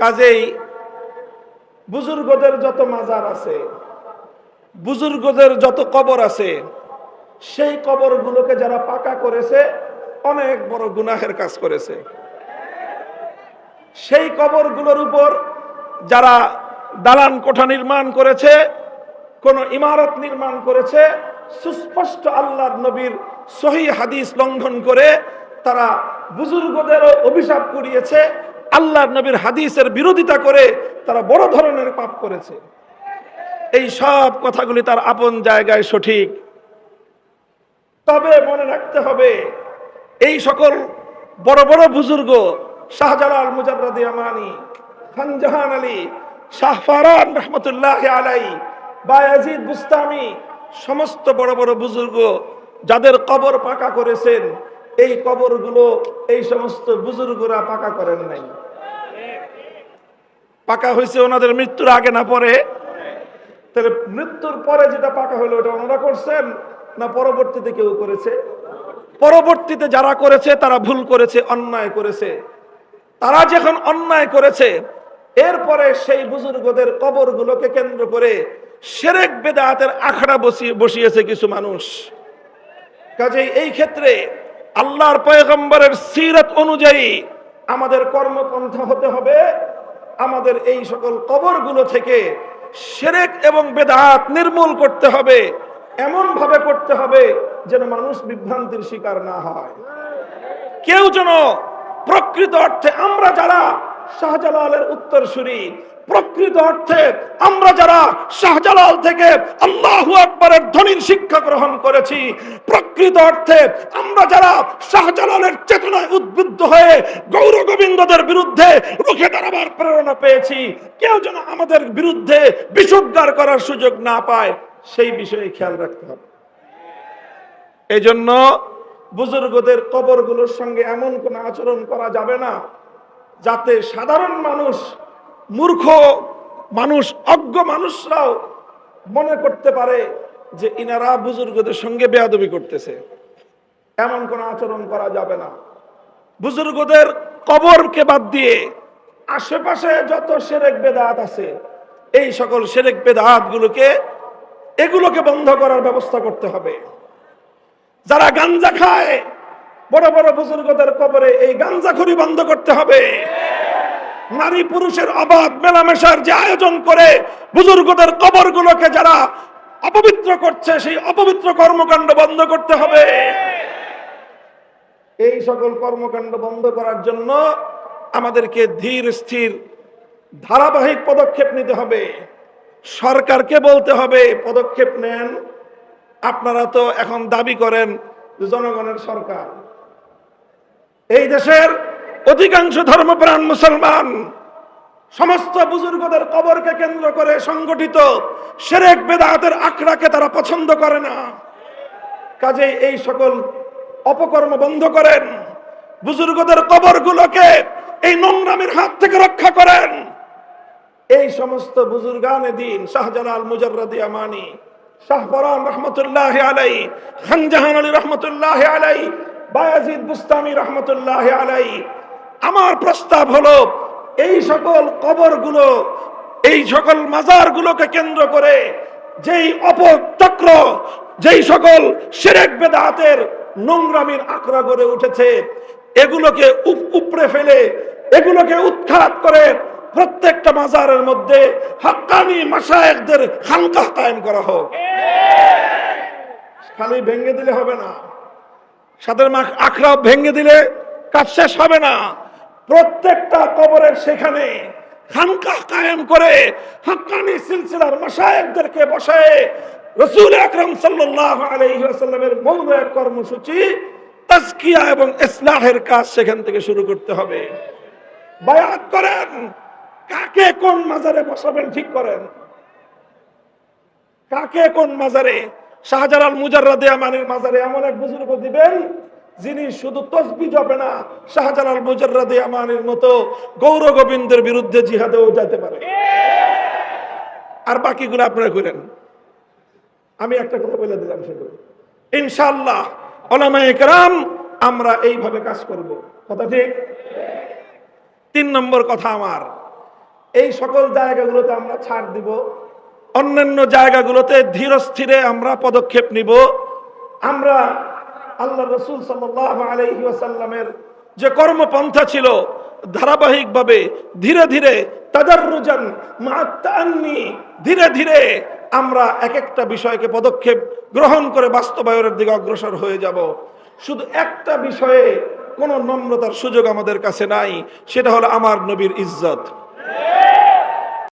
কাজেই বুজুর্গদের যত মাজার আছে, বুজুর্গদের যত কবর আছে, সেই কবরগুলোকে যারা পাকা করেছে অনেক বড় গুনাহের কাজ করেছে। সেই কবরগুলোর উপর যারা দালান কোঠা নির্মাণ করেছে, কোন ইমারত নির্মাণ করেছে, সুস্পষ্ট আল্লাহর নবীর সহিহ হাদিস লঙ্ঘন করে তারা বুজুর্গদেরও অভিশাপ করিয়েছে, আল্লাহর নবীর হাদিসের বিরোধিতা করে তারা বড় ধরনের পাপ করেছে। এই সব কথাগুলি তার আপন জায়গায় সঠিক, তবে মনে রাখতে হবে এই সকল বড় বড় বুজুর্গ, শাহজালাল মুজাররদি আমানি, খানজাহান আলী, শাহ ফারান রহমতুল্লাহ আলাইহি, বায়াজিদ বুস্তামি, সমস্ত বড় বড় বুজুর্গ যাদের কবর পাকা করেছেন, এই কবরগুলো এই সমস্ত বুজুর্গরা পাকা করেন নাই। পাকা হয়েছে ওনাদের মৃত্যুর আগে না পরে? তাহলে মৃত্যুর পরে যেটা পাকা হলো ওটা ওনারা করছেন না পরবর্তীতে কেউ করেছে? পরবর্তীতে যারা করেছে তারা ভুল করেছে, অন্যায় করেছে। তারা যখন অন্যায় করেছে, এরপরে সেই বুজুর্গদের কবরগুলোকে কেন্দ্র করে শিরক বিদআতের আখড়া বসিয়েছে কিছু মানুষ। কাজেই এই ক্ষেত্রে আল্লাহর পয়গম্বরের সিরাত অনুযায়ী আমাদের কর্মপন্থা হতে হবে, আমাদের এই সকল কবরগুলো থেকে শিরক এবং বিদআত নির্মূল করতে হবে, এমন ভাবে করতে হবে যেন মানুষ বিভ্রান্তির শিকার না হয়। কেউ যেন প্রকৃত অর্থে আমরা যারা শাহজালালের উত্তরসূরি, প্রকৃত অর্থে আমরা যারা শাহজালাল থেকে আল্লাহু আকবারের ধ্বনির শিক্ষা গ্রহণ করেছি, প্রকৃত অর্থে আমরা যারা শাহজালালের চেতনায় উদ্বুদ্ধ হয়ে গৌর গোবিন্দদের বিরুদ্ধে রুখে দাঁড়াবার প্রেরণা পেয়েছি, কেউ যেন আমাদের বিরুদ্ধে বিষোদ্গার করার সুযোগ না পায়, সেই বিষয়ে খেয়াল রাখতে হবে। এই জন্য বুজুর্গদের কবরগুলোর সঙ্গে এমন কোন আচরণ করা যাবে না যাতে সাধারণ মানুষ, মূর্খ মানুষ, অজ্ঞ মানুষরাও মনে করতে পারে যে ইনারা বুজুর্গদের সঙ্গে বেয়াদবি করতেছে। এমন কোন আচরণ করা যাবে না। বুজুর্গদের কবরকে বাদ দিয়ে আশেপাশে যত শিরক বিদআত আছে, এই সকল শিরক বিদআত এগুলোকে বন্ধ করার ব্যবস্থা করতে হবে। যারা গাঞ্জা খায়, বড় বড় বুজুর্গদের কবরে এই গাঞ্জাখুরি বন্ধ করতে হবে। নারী পুরুষের অবাধ মেলামেশার যে আয়োজন করে বুজুর্গদের কবরগুলোকে যারা অপবিত্র করছে, সেই অপবিত্র কর্মকাণ্ড বন্ধ করতে হবে। এই সকল কর্মকাণ্ড বন্ধ করার জন্য আমাদেরকে ধীর স্থির ধারাবাহিক পদক্ষেপ নিতে হবে। সরকারকে বলতে হবে পদক্ষেপ নেন। আপনারা তো এখন দাবি করেন জনগণের সরকার। এই দেশের অধিকাংশ ধর্মপ্রাণ মুসলমান সমস্ত বুজুর্গদের কবরকে কেন্দ্র করে সংগঠিত শিরক বিদআতের আখড়াকে তারা পছন্দ করে না। কাজেই এই সকল অপকর্ম বন্ধ করেন, বুজুর্গদের কবরগুলোকে এই নোংরামির হাত থেকে রক্ষা করেন। এই সমস্ত বুজুর্গানে দ্বীন শাহজালাল মুজাররদি আমানি, শাহ ফারান রহমতুল্লাহ আলাইহি, খানজাহান আলী রহমতুল্লাহ আলাইহি, বায়াজিদ বুস্তামি রহমতুল্লাহ আলাইহি, আমার প্রস্তাব হলো এই সকল কবরগুলো, এই সকল মাজারগুলোকে কেন্দ্র করে যেই অপচক্র, যেই সকল শিরক বিদআতের নোংরামির আখড়া গড়ে উঠেছে, এগুলোকে উপড়ে ফেলে, এগুলোকে উৎখাত করে প্রত্যেকটা মাজারের মধ্যে হাক্কানি মাশায়েখদের খানকাহ কায়েম করা হোক। খালি ভেঙে দিলে হবে না, সাদের আখড়া ভেঙে দিলে কাজ শেষ হবে না। প্রত্যেকটা কবরের সেখানে খানকাহ কায়েম করে হাক্কানি সিলসিলার মাশায়েখদেরকে বসায় রাসূল আকরাম সাল্লাল্লাহু আলাইহি ওয়াসাল্লামের মওদু'এ কর্মসূচি তাজকিয়া এবং ইসলাহের কাজ সেখান থেকে শুরু করতে হবে। বায়াত করেন, কাকে কোন মাজারে বসাবেন ঠিক করেন। কাকে কোন মাজারে? শাহজালাল মুজাররদি আমানির মাজারে এমন এক বুজুর্গ দিবেন যিনি শুধু তাসবিহ জপে না, শাহজালাল মুজাররদি আমানির মতো গৌর গোবিন্দের বিরুদ্ধে জিহাদেও যেতে পারে। আর বাকিগুলো আপনারা করেন। আমি একটা কথা বলে দিলাম, সেগুলো ইনশাআল্লাহ উলামায়ে কেরাম আমরা এইভাবে কাজ করব। কথা ঠিক? 3 নম্বর কথা আমার, এই সকল জায়গাগুলোতে আমরা ছাড় দিব, অন্যান্য জায়গাগুলোতে ধীর স্থিরে আমরা পদক্ষেপ নিব। আমরা আল্লাহ রসুল সাল্লাল্লাহু আলাইহি ওয়াসাল্লামের যে কর্মপন্থা ছিল, ধারাবাহিকভাবে ধীরে ধীরে তাদাররুজান মা'আত তাআন্নি, ধীরে ধীরে আমরা এক একটা বিষয়কে পদক্ষেপ গ্রহণ করে বাস্তবায়নের দিকে অগ্রসর হয়ে যাব। শুধু একটা বিষয়ে কোনো নম্রতার সুযোগ আমাদের কাছে নাই, সেটা হলো আমার নবীর ইজ্জত।